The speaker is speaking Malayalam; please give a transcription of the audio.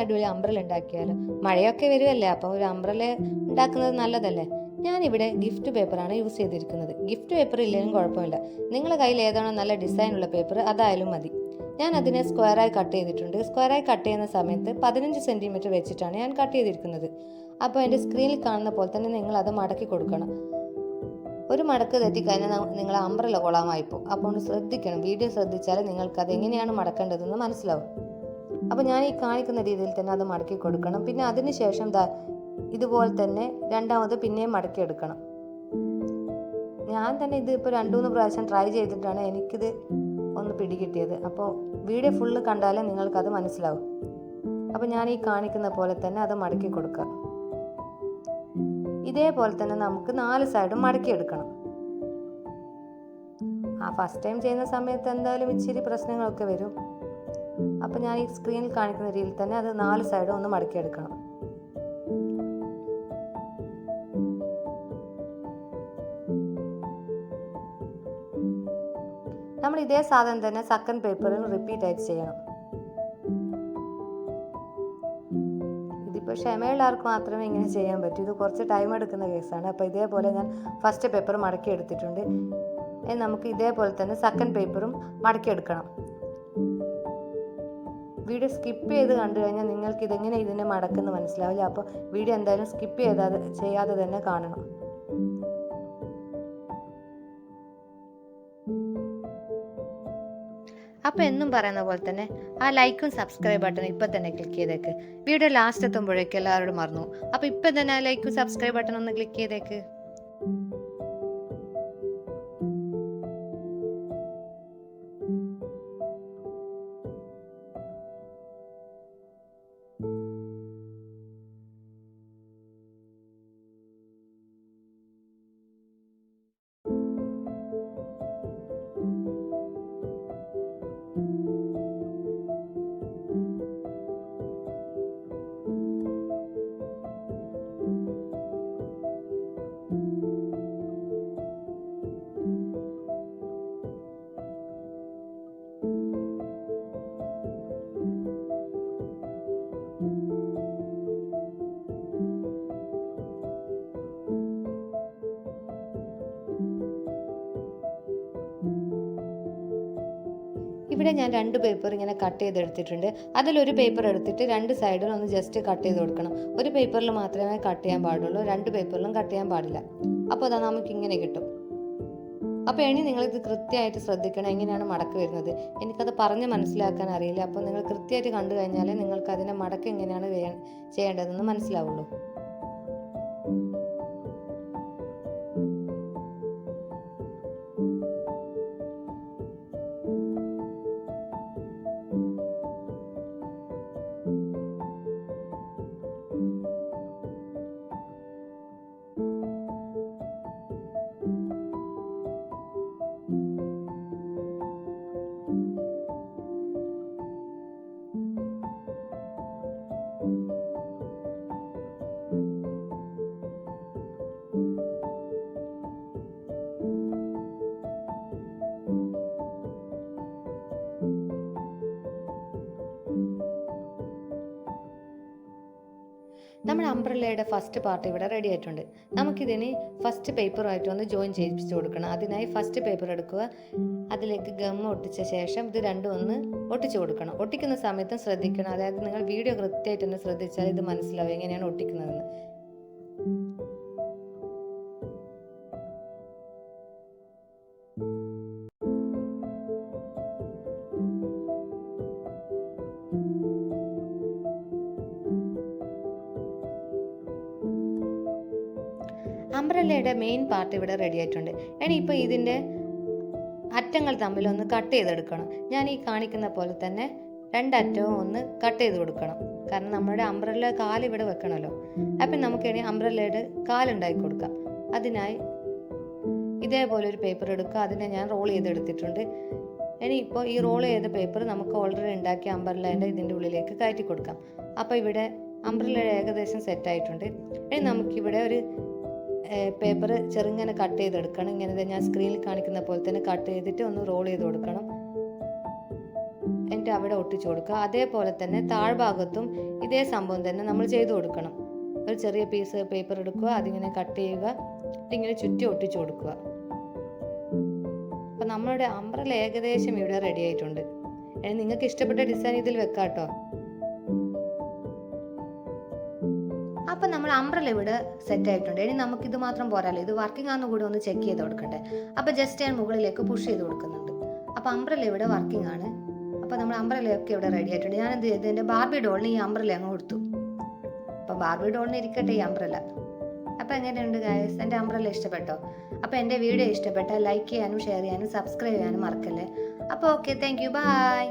അടിപൊളി അംബ്രല ഉണ്ടാക്കിയാലോ. മഴയൊക്കെ വരുമല്ലേ, അപ്പോൾ ഒരു അംബ്രല ഉണ്ടാക്കുന്നത് നല്ലതല്ലേ. ഞാനിവിടെ ഗിഫ്റ്റ് പേപ്പറാണ് യൂസ് ചെയ്തിരിക്കുന്നത്. ഗിഫ്റ്റ് പേപ്പർ ഇല്ലെങ്കിലും കുഴപ്പമില്ല, നിങ്ങളുടെ കയ്യിൽ ഏതാണോ നല്ല ഡിസൈനുള്ള പേപ്പർ അതായാലും മതി. ഞാൻ അതിനെ സ്ക്വയറായി കട്ട് ചെയ്തിട്ടുണ്ട്. സ്ക്വയറായി കട്ട് ചെയ്യുന്ന സമയത്ത് 15 സെൻറ്റിമീറ്റർ വെച്ചിട്ടാണ് ഞാൻ കട്ട് ചെയ്തിരിക്കുന്നത്. അപ്പോൾ എൻ്റെ സ്ക്രീനിൽ കാണുന്ന പോലെ തന്നെ നിങ്ങൾ അത് മടക്കി കൊടുക്കണം. ഒരു മടക്ക് തെറ്റിക്കഴിഞ്ഞാൽ നിങ്ങൾ അംബ്രല കൊളാമായിപ്പോൾ. അപ്പോൾ ശ്രദ്ധിക്കണം, വീഡിയോ ശ്രദ്ധിച്ചാൽ നിങ്ങൾക്ക് അത് എങ്ങനെയാണ് മടക്കേണ്ടതെന്ന് മനസ്സിലാവും. അപ്പോൾ ഞാൻ ഈ കാണിക്കുന്ന രീതിയിൽ തന്നെ അത് മടക്കി കൊടുക്കണം. പിന്നെ അതിന് ശേഷം ഇതുപോലെ തന്നെ രണ്ടാമത് പിന്നെയും മടക്കി എടുക്കണം. ഞാൻ തന്നെ ഇത് ഇപ്പോൾ 2-3 പ്രാവശ്യം ട്രൈ ചെയ്തിട്ടാണ് എനിക്കിത് ഒന്ന് പിടികിട്ടിയത്. അപ്പോൾ വീഡിയോ ഫുള്ള് കണ്ടാലേ നിങ്ങൾക്കത് മനസ്സിലാവും. അപ്പോൾ ഞാൻ ഈ കാണിക്കുന്ന പോലെ തന്നെ അത് മടക്കി കൊടുക്കുക. ഇതേപോലെ തന്നെ നമുക്ക് 4 സൈഡും മടക്കിയെടുക്കണം. ഫസ്റ്റ് ടൈം ചെയ്യുന്ന സമയത്ത് എന്തായാലും ഇച്ചിരി പ്രശ്നങ്ങളൊക്കെ വരും. അപ്പോൾ ഞാൻ ഈ സ്ക്രീനിൽ കാണിക്കുന്ന രീതിയിൽ തന്നെ അത് 4 സൈഡും ഒന്ന് മടക്കിയെടുക്കണം. നമ്മൾ ഇതേ സാധനം തന്നെ സെക്കൻഡ് പേപ്പറിൽ റിപ്പീറ്റ് ആയിട്ട് ചെയ്യണം. ഇതിപ്പോൾ ക്ഷമയുള്ളവർക്ക് മാത്രമേ ഇങ്ങനെ ചെയ്യാൻ പറ്റൂ. ഇത് കുറച്ച് ടൈം എടുക്കുന്ന കേസാണ്. അപ്പോൾ ഇതേപോലെ ഞാൻ ഫസ്റ്റ് പേപ്പർ മടക്കി എടുത്തിട്ടുണ്ട്. നമുക്ക് ഇതേപോലെ തന്നെ സെക്കൻഡ് പേപ്പറും മടക്കിയെടുക്കണം. വീഡിയോ സ്കിപ്പ് ചെയ്ത് കണ്ടു കഴിഞ്ഞാൽ നിങ്ങൾക്ക് ഇതെങ്ങനെ ഇതിനെ മടക്കുന്നത് മനസ്സിലാവില്ല. അപ്പോൾ വീഡിയോ എന്തായാലും സ്കിപ്പ് ചെയ്യാതെ തന്നെ കാണണം. അപ്പോൾ എന്നും പറയുന്ന പോലെ തന്നെ ആ ലൈക്കും സബ്സ്ക്രൈബ് ബട്ടൺ ഇപ്പം തന്നെ ക്ലിക്ക് ചെയ്തേക്ക്. വീഡിയോ ലാസ്റ്റ് എത്തുമ്പോഴേക്കും എല്ലാവരോടും മറന്നു. അപ്പോൾ ഇപ്പം തന്നെ ആ ലൈക്കും സബ്സ്ക്രൈബ് ബട്ടൺ ഒന്ന് ക്ലിക്ക് ചെയ്തേക്ക്. ഇവിടെ ഞാൻ 2 പേപ്പർ ഇങ്ങനെ കട്ട് ചെയ്തെടുത്തിട്ടുണ്ട്. അതിലൊരു പേപ്പർ എടുത്തിട്ട് 2 സൈഡിലും ഒന്ന് ജസ്റ്റ് കട്ട് ചെയ്ത് കൊടുക്കണം. ഒരു പേപ്പറിൽ മാത്രമേ കട്ട് ചെയ്യാൻ പാടുള്ളൂ, 2 പേപ്പറിലും കട്ട് ചെയ്യാൻ പാടില്ല. അപ്പോൾ അതാ നമുക്ക് ഇങ്ങനെ കിട്ടും. അപ്പോൾ ഇനി നിങ്ങളിത് കൃത്യമായിട്ട് ശ്രദ്ധിക്കണം, എങ്ങനെയാണ് മടക്ക് വരുന്നത്. എനിക്കത് പറഞ്ഞ് മനസ്സിലാക്കാൻ അറിയില്ല. അപ്പോൾ നിങ്ങൾ കൃത്യമായിട്ട് കണ്ടു കഴിഞ്ഞാലേ നിങ്ങൾക്ക് അതിൻ്റെ മടക്ക് എങ്ങനെയാണ് ചെയ്യേണ്ടതെന്ന് മനസ്സിലാവുള്ളൂ. നമ്മുടെ അംബ്രല്ലയുടെ ഫസ്റ്റ് പാർട്ട് ഇവിടെ റെഡി ആയിട്ടുണ്ട്. നമുക്കിതിന് ഫസ്റ്റ് പേപ്പറുമായിട്ട് ഒന്ന് ജോയിൻ ചെയ്യിപ്പിച്ച് കൊടുക്കണം. അതിനായി ഫസ്റ്റ് പേപ്പർ എടുക്കുക, അതിലേക്ക് ഗം ഒട്ടിച്ച ശേഷം ഇത് രണ്ടും ഒന്ന് ഒട്ടിച്ചു കൊടുക്കണം. ഒട്ടിക്കുന്ന സമയത്തും ശ്രദ്ധിക്കണം, അതായത് നിങ്ങൾ വീഡിയോ കൃത്യമായിട്ട് തന്നെ ശ്രദ്ധിച്ചാൽ ഇത് മനസ്സിലാവും എങ്ങനെയാണ് ഒട്ടിക്കുന്നതെന്ന്. അംബ്രല്ലയുടെ മെയിൻ പാർട്ട് ഇവിടെ റെഡി ആയിട്ടുണ്ട്. ഇനിയിപ്പോൾ ഇതിൻ്റെ അറ്റങ്ങൾ തമ്മിലൊന്ന് കട്ട് ചെയ്തെടുക്കണം. ഞാൻ ഈ കാണിക്കുന്ന പോലെ തന്നെ 2 അറ്റവും ഒന്ന് കട്ട് ചെയ്ത് കൊടുക്കണം. കാരണം നമ്മുടെ അംബ്രല്ല കാല് ഇവിടെ വെക്കണമല്ലോ. അപ്പം നമുക്കിനി അംബ്രല്ലയുടെ കാലുണ്ടാക്കി കൊടുക്കാം. അതിനായി ഇതേപോലെ ഒരു പേപ്പർ എടുക്കുക, അതിനെ ഞാൻ റോൾ ചെയ്തെടുത്തിട്ടുണ്ട്. ഇനിയിപ്പോൾ ഈ റോൾ ചെയ്ത പേപ്പർ നമുക്ക് ഓൾറെഡി ഉണ്ടാക്കിയ അംബ്രല്ലേൻ്റെ ഇതിൻ്റെ ഉള്ളിലേക്ക് കയറ്റി കൊടുക്കാം. അപ്പോൾ ഇവിടെ അംബ്രല്ല ഏകദേശം സെറ്റായിട്ടുണ്ട്. ഇനി നമുക്കിവിടെ ഒരു പേപ്പർ ചെറുങ്ങനെ കട്ട് ചെയ്തെടുക്കണം. ഇങ്ങനെ ഞാൻ സ്ക്രീനിൽ കാണിക്കുന്ന പോലെ തന്നെ കട്ട് ചെയ്തിട്ട് ഒന്ന് റോൾ ചെയ്ത് കൊടുക്കണം. എന്നിട്ട് അവിടെ ഒട്ടിച്ചു കൊടുക്കുക. അതേപോലെ തന്നെ താഴ്ഭാഗത്തും ഇതേ സംഭവം തന്നെ നമ്മൾ ചെയ്തു കൊടുക്കണം. ഒരു ചെറിയ പീസ് പേപ്പർ എടുക്കുക, അതിങ്ങനെ കട്ട് ചെയ്യുക, ഇങ്ങനെ ചുറ്റി ഒട്ടിച്ചു കൊടുക്കുക. അപ്പം നമ്മളുടെ അംബ്രല ഏകദേശം ഇവിടെ റെഡി ആയിട്ടുണ്ട്. ഇനി നിങ്ങൾക്ക് ഇഷ്ടപ്പെട്ട ഡിസൈൻ ഇതിൽ വെക്കാം കേട്ടോ. അപ്പം നമ്മൾ അംബ്രല ഇവിടെ സെറ്റ് ആയിട്ടുണ്ട്. ഇനി നമുക്കിത് മാത്രം പോരാല്ലോ, ഇത് വർക്കിംഗ് ആണെന്ന് കൂടി ഒന്ന് ചെക്ക് ചെയ്ത് കൊടുക്കട്ടെ. അപ്പം ജസ്റ്റ് ഞാൻ മുകളിലേക്ക് പുഷ് ചെയ്ത് കൊടുക്കുന്നുണ്ട്. അപ്പം അംബ്രല ഇവിടെ വർക്കിംഗ് ആണ്. അപ്പം നമ്മൾ അംബ്രലയൊക്കെ ഇവിടെ റെഡി ആയിട്ടുണ്ട്. ഞാൻ എന്ത് ചെയ്തു, എൻ്റെ ബാർബി ഡോളിന് ഈ അംബ്രല അങ്ങ് കൊടുത്തു. അപ്പം ബാർബി ഡോളിന് ഇരിക്കട്ടെ ഈ അംബ്രല. അപ്പം എങ്ങനെയുണ്ട് ഗായ്സ്, എൻ്റെ അംബ്രല ഇഷ്ടപ്പെട്ടോ? അപ്പോൾ എൻ്റെ വീഡിയോ ഇഷ്ടപ്പെട്ടാൽ ലൈക്ക് ചെയ്യാനും ഷെയർ ചെയ്യാനും സബ്സ്ക്രൈബ് ചെയ്യാനും മറക്കല്ലേ. അപ്പോൾ ഓക്കെ, താങ്ക് യു, ബൈ.